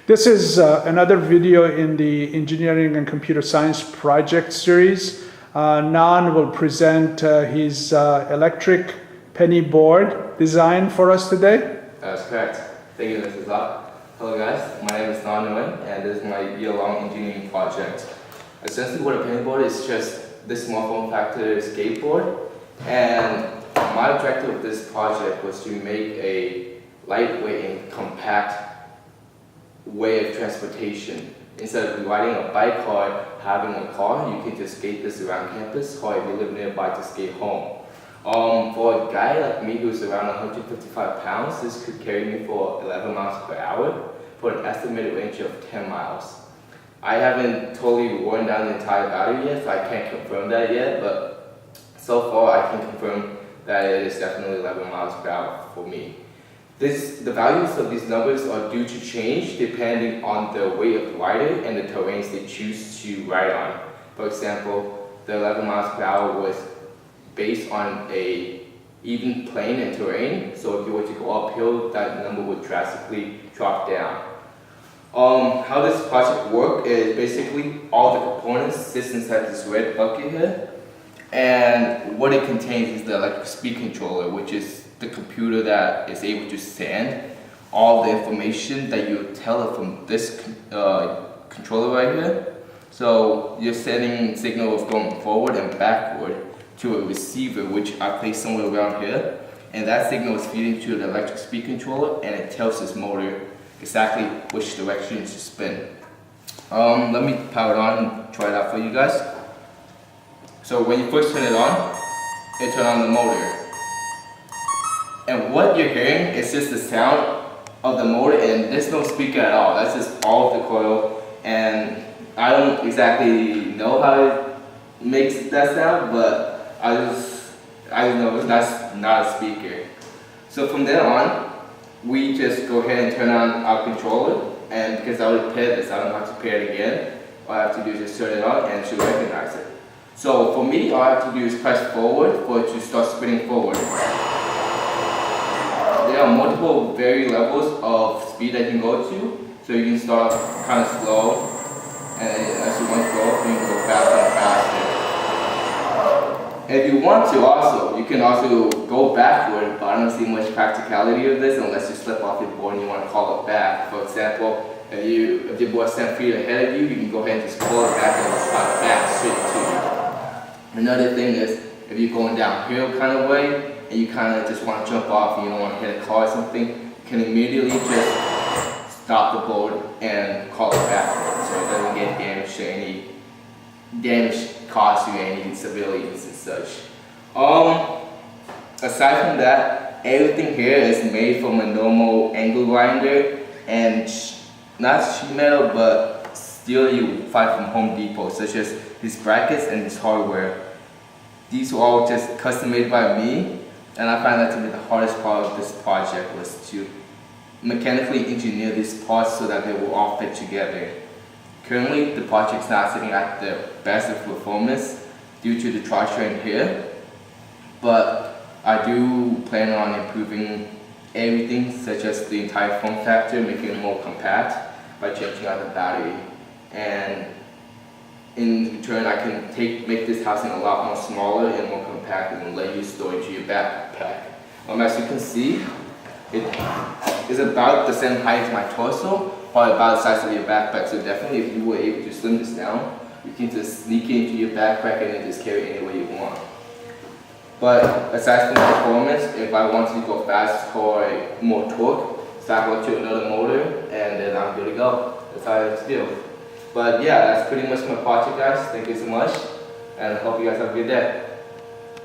This is another video in the Engineering and Computer Science project series. Nhan will present his electric penny board design for us today. That's correct. Thank you, Mr. Zak. Hello guys, my name is Nhan, and this is my year-long engineering project. Essentially what a penny board is just this small form factor skateboard, and my objective of this project was to make a lightweight and compact way of transportation. Instead of riding a bike or having a car, you can just skate this around campus, or if you live nearby, to skate home. For a guy like me who's around 155 pounds, this could carry me for 11 miles per hour for an estimated range of 10 miles. I haven't totally worn down the entire battery yet, so I can't confirm that yet, but so far I can confirm that it is definitely 11 miles per hour for me. The values of these numbers are due to change depending on the weight of the rider and the terrains they choose to ride on. For example, the 11 miles per hour was based on a even plane and terrain, so if you were to go uphill, that number would drastically drop down. How this project works is basically all the components sit inside this red bucket here, and what it contains is the electric speed controller, which is the computer that is able to send all the information that you tell it from this controller right here. So you're sending signal of going forward and backward to a receiver, which I place somewhere around here, and that signal is feeding to the electric speed controller, and it tells this motor exactly which direction to spin. Let me power it on and try it out for you guys. So when you first turn it on, it turns on the motor. And what you're hearing is just the sound of the motor, and there's no speaker at all. That's just all of the coil, and I don't exactly know how it makes that sound, but I just know that's not a speaker. So from there on, we just go ahead and turn on our controller, and because I already paired this, I don't have to pair it again. All I have to do is just turn it on and it should recognize it. So for me, all I have to do is press forward for it to start spinning forward. There are multiple varying levels of speed that you can go to, so you can start kind of slow, and as you want to go, you can go faster and faster. If you want to also, you can also go backward, but I don't see much practicality of this unless you slip off your board and you want to call it back. For example, if your board is 10 feet ahead of you, you can go ahead and just pull it back and it's not back straight to you. Another thing is, if you're going downhill kind of way, and you kind of just want to jump off and you don't want to hit a car or something, you can immediately just stop the board and call it backwards, so it doesn't get damaged to any damage caused to any civilians and such. Aside from that, everything here is made from a normal angle grinder and not sheet metal, but steel you find from Home Depot, such as these brackets and this hardware. These were all just custom made by me, and I find that to be the hardest part of this project, was to mechanically engineer these parts so that they will all fit together. Currently, the project's not sitting at the best of performance due to the drivetrain here, but I do plan on improving everything, such as the entire form factor, making it more compact by changing out the battery. And in return, I can make this housing a lot more smaller and more compact and let you store into your backpack. As you can see, it is about the same height as my torso, probably about the size of your backpack. So definitely, if you were able to slim this down, you can just sneak it into your backpack and then just carry it anywhere you want. But aside from the performance, if I want to go fast or more torque, stack up to another motor, and then I'm good to go. That's how I have to do. But yeah, that's pretty much my project, guys. Thank you so much, and I hope you guys have a good day.